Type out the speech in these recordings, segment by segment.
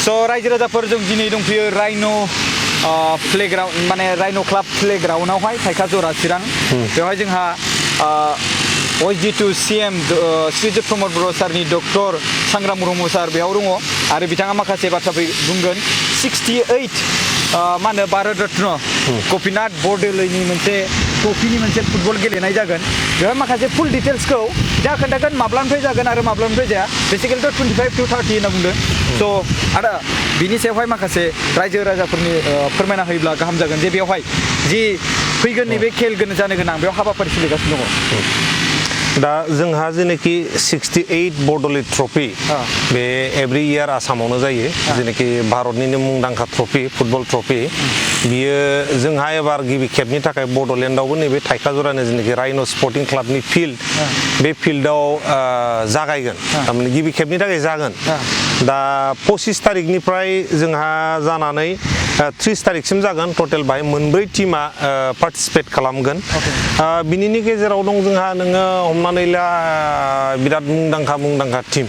So रायजो राजाफोर जों दिनै दंफैयो राइनो प्लेग्राउन्ड माने राइनो क्लाब प्लेग्राउन्डआवहाय थाइखाजरा चिरां बेवहाय जोंहा OSD to CM श्रीजुत प्रमोद बर' सारनि डक्टर सांग्रां ब्रह्म सार बेयाव दङ आरो बिथाङा माखासे बाथ्रा बुंगोन 68 मा होनो भारत रत्न गपिनाथ बरदलैनि मोनसे ट्रफिनि मोनसे फुटबल गेलेनाय जागोन बेवहाय माखासे फुल डिटेल्सखौ दा खोन्थागोन माब्लानिफ्राय जागोन आरो माब्लानिफ्राय जाया बेसिकेलिथ' 25 to 30 होनना बुंदों स' आरो बिनि सायावहाय माखासे रायजो राजाफोरनि फोरमायना होयोब्ला गाहाम जागोन जे बेवहाय जि फैगोन नैबे खेल जानो गोनां बेयाव हाबाफारि सोलिगासिनो दङ दा जोंहा जेनेखि 68 बड'लेण्ड ट्रफि बे एभ्रि इयार आसामावनो जायो जेनेखि भारतनिनो मुंदांखा ट्रफि फुटबल ट्रफि बियो जोंहा एबार गिबि खेबनि थाखाय बड'लेण्डआवबो नैबे थाइखाजरानि जेनेखि राइनो स्पर्टिं क्लाबनि फिल्ड बे फिल्डआव जागायगोन थारमाने गिबि खेबनि थाखाय जागोन दा 25 तारिखनिफ्राय जोंहा जानानै 30 तारिखसिम जागोन टटेल बाहाय मोनब्रै टीमा पार्टिसिपेट खालामगोन बिनिनि गेजेराव दं जोंहा नोङो हमनानै ला बिराद मुंदांखा टीम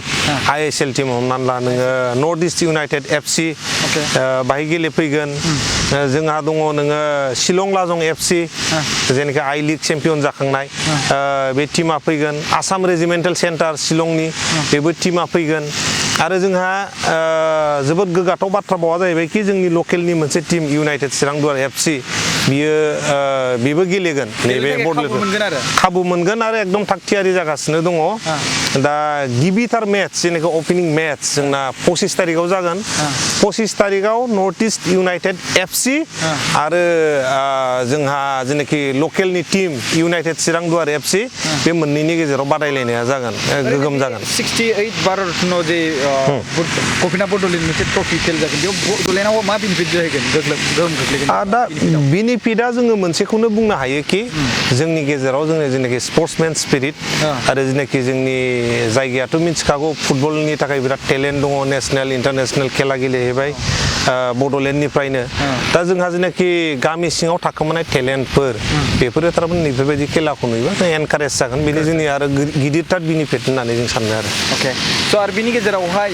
ISL टीम हमनानै ला नोङो नर्थ इस्ट इउनाइटेड FC बाहाय गेलेफैगोन जोंहा दङ नोङो शिलं लाजं FC जेनेखि I League चेम्पियन जाखांनाय बे टीमा फैगोन आसाम रेजिमेन्टेल सेन्टार शिलंनि बेबो टीमा फैगोन आरो जोंहा जोबोद गोग्गाथाव बाथ्रा बावा जाहैबाय कि जोंनि लकेलनि मोनसे टीम इउनाइटेड चिरांदुवार FC बेबो गेलेगोन नैबे बड'लेण्ड खाबु मोनगोन आरो एकदम थागथियारि जागासिनो दङ दा गिबिथार मेट्च जेनेखि ओपनिं मेट्च जोंना 25 तारिखआव जागोन 25 तारिखआव नर्थ इस्ट इउनाइटेड FC आरो जोंहा जेनेखि लकेलनि टीम इउनाइटेड चिरांदुवार FC बे मोननैनि गेजेराव बादायलायनाया जागोन गोगोम जागोन 68 भारत रत्न जे गपिनाथ बरदलैनि मोनसे ट्रफि खेल जागोन बेयाव बड'लेण्डआव मा बेनिफिट जाहैगोन गोहोम खोख्लैगोन दा बेनिफिटआ जोङो मोनसेखौनो बुंनो हायो कि जोंनि गेजेराव जोंनि जेनेखि स्पर्ट्समेन स्पिरिट आरो जेनेखि जोंनि जायगायाथ' मिथिखागौ फुटबलनि थाखाय बिराद टेलेन्ट दङ नेसनेल इन्टारनेसनेल खेला गेलेहैबाय बड'लेण्डनिफ्रायनो दा जोंहा जेनेखि गामि सिङाव थाखोमानाय टेलेन्टफोर बेफोरो थारमाने बेफोरबायदि खेलाखौ नुयोबा जों एनकारेज जागोन बेनो जोंनि आरो गिदिरथार बेनिफिट होननानै जों सानो आरो अके स' आरो बिनि गेजेरावहाय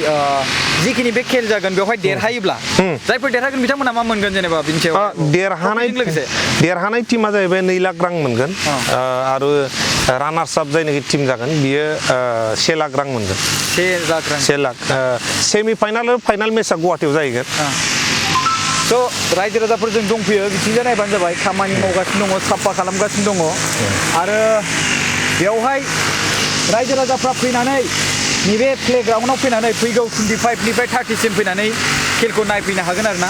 जिखिनि बे खेल जागोन बेवहाय देरहायोब्ला जायफोर देरहागोन बिथांमोना मा मोनगोन जेनेबा बिनि सायाव देरहानाय टीमा जाहैबाय 2 लाख रां मोनगोन आरो रानार्स आप जायनाखि टीम जागोन बियो 1 लाख रां मोनगोन 1 लाख सेमि फाइनाल आरो फाइनाल मेचआ गुवाहाटीयाव जाहैगोन स' रायजो राजाफोरजों दंफैयो बिथिंजाय नायबानो जाबाय खामानि मावगासिनो दङ साफा खालामगासिनो दङ आरो बेवहाय रायजो राजाफ्रा फैनानै नैबे प्लेग्राउन्डआव फैनानै फैगौ 25 निफ्राय 30 सिम फैनानै खेलखौ नायफैनो हागोन आरोना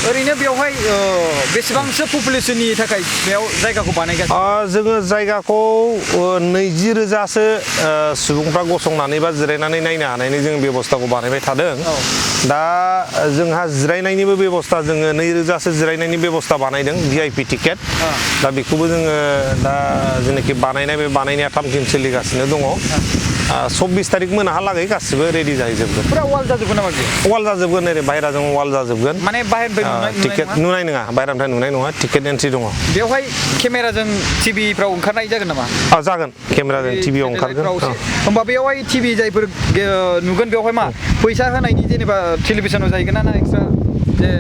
ओरैनो बेवहाय बेसेबांसो पपुलेसननि थाखाय बेयाव जायगाखौ बानायगासिनो जोङो जायगाखौ 20,000सो सुबुंफ्रा गसंनानै बा जिरायनानै नायनो हानायनि जों बेबस्थाखौ बानायबाय थादों दा जोंहा जिरायनायनिबो बेबस्था जोङो 2,000सो जिरायनायनि बेबस्था बानायदों VIP टिकेट दा बेखौबो जोङो दा जेनेखि बानायनाया 3 दिन सोलिगासिनो दङ 24 तारिख मोनाहालागै गासिबो रेडि जाहैजोबगोन पुरा वाल जाजोबगोन नामा वाल जाजोबगोन ओरै बाहेराजों वाल जाजोबगोन माने बाहेरनिफ्राय टिकेट नुनाय नङा बाहेरानिफ्राय नुनाय नङा टिकेट एन्ट्रि दङ बेवहाय केमेराजों टिभिफ्राव ओंखारनाय जागोन नामा जागोन केमेराजों टिभियाव ओंखारगोन होमबा बेवहाय टिभि जायफोर नुगोन बेवहाय मा फैसा होनायनि जेनेबा टेलिभिजनाव जाहैगोन ना एक्सट्रा जे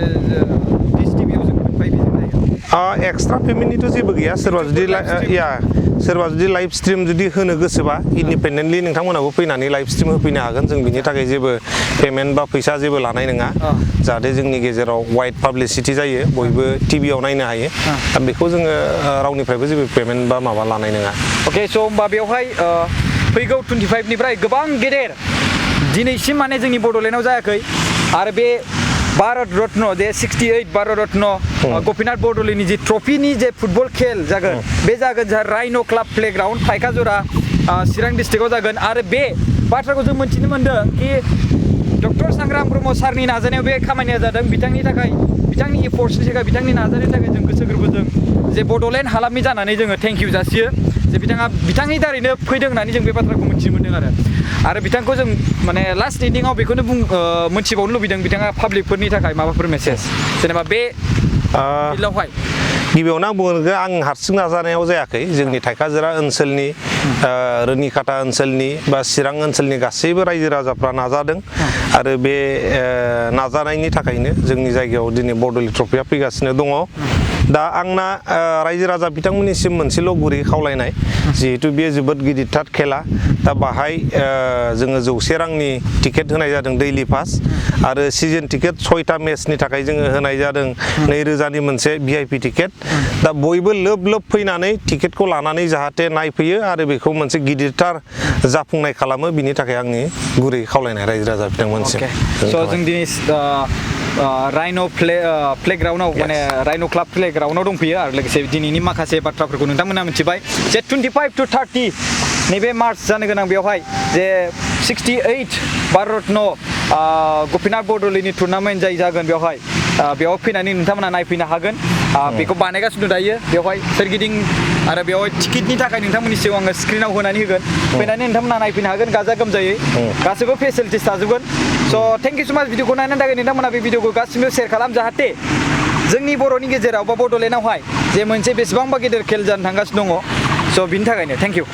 डिश टिभियाव जों जाहैगोन एक्सट्रा पेमेन्टनिथ' जेबो गैया सोरबा जुदि लाइभ स्ट्रिम जुदि होनो गोसोबा इन्डिपेन्डेन्टलि नोंथांमोनाबो फैनानै लाइभ स्ट्रिम होफैनो हागोन जों बिनि थाखाय जेबो पेमेन्ट बा फैसा जेबो लानाय नङा जाहाथे जोंनि गेजेराव वाइड पाब्लिसिटि जायो बयबो टिभियाव नायनो हायो दा बेखौ जोङो रावनिफ्रायबो जेबो पेमेन्ट बा माबा लानाय नङा अके स' होमबा बेवहाय फैगौ 25 निफ्राय गोबां गेदेर दिनैसिम माने जोंनि बड'लेण्डआव जायाखै आरो बे भारत रत्न जे 68 भारत रत्न गपिनाथ बरदलैनि जि ट्रफिनि जे फुटबल खेल जागोन बे जागोन जोंहा राइनो क्लाब प्लेग्राउन्ड थाइखाजरा चिरां डिस्ट्रिक्टआव जागोन आरो बे बाथ्राखौ जों मोन्थिनो मोन्दों कि डक्टर सांग्रां ब्रह्म सारनि नाजानायाव बे खामानिया जादों बिथांनि एफर्ट्सनि थाखाय बिथांनि नाजानायनि थाखाय जों गोसो गोरबोजों जे बड'लेण्ड हालामनि जानानै जोङो थेंक इउ जासियो जे बिथांनि दारैनो फैदों होननानै जों बे बाथ्राखौ मिथिनो मोन्दों आरो बिथांखौ जों माने लास्ट एन्डिंआव बेखौनो मोनथिबावनो लुबैदों बिथाङा पाब्लिकफोरनि थाखाय माबाफोर मेसेज जेनेबा बे फिल्डआवहाय गिबियावनो आं बुंगोन आं हारसिं नाजानायाव जायाखै जोंनि थाइखाजिरा ओनसोलनि रुनिकाटा ओनसोलनि बा चिरां ओनसोलनि गासैबो रायजो राजाफ्रा नाजादों आरो बे नाजानायनि थाखायनो जोंनि जायगायाव दिनै बड'लेण्ड ट्रफिया फैगासिनो दङ दा आंना रायजो राजा बिथांमोननिसिम मोनसेल' गुरै खावलायनाय जिहेतु बेयो जोबोद गिदिरथार खेला दा बाहाय जोङो 100 रांनि टिकेट होनाय जादों दैलि पास आरो सिजन टिकेट 6टा मेचनि थाखाय जोङो होनाय जादों 2000नि मोनसे VIP टिकेट दा बयबो लोब लोब फैनानै टिकेटखौ लानानै जाहाथे नायफैयो आरो बेखौ मोनसे गिदिरथार जाफुंनाय खालामो बिनि थाखाय आंनि गुरै खावलायनाय रायजो राजा बिथांमोनसिम जों दिनै राइन' प्लेग्राउन्डआव माने राइन' क्लाब प्लेग्राउन्डआव दंफैयो आरो लोगोसे दिनैनि माखासे बाथ्राफोरखौ नोंथांमोना मिथिबाय जे 25 to 30 नैबे मार्च जानो गोनां बेवहाय जे 68 भारतन गपिनाथ बरद'लैनि टुर्नामेन्ट जाय जागोन बेवहाय बेयाव फैनानै नोंथांमोना नायफैनो हागोन बेखौ बानायगासिनो दायो बेवहाय सोरगिदिं आरो बेवहाय टिकेटनि थाखाय नोंथांमोननि सिगाङाव आङो स्क्रिनाव होनानै होगोन फैनानै नोंथांमोना नायफैनो हागोन गाजा गोमजायै गासैबो फेसिलिटिस थाजोबगोन स' थेंक इउ सो माच भिडिअखौ नायनायनि थाखाय नोंथांमोना बे भिडिअखौ गासिबो शेयार खालाम जाहाथे जोंनि बर'नि गेजेराव बा बड'लेण्डआवहाय जे मोनसे बेसेबांबा गेदेर खेल जानो थांगासिनो दङ स' बिनि थाखायनो थेंक इउ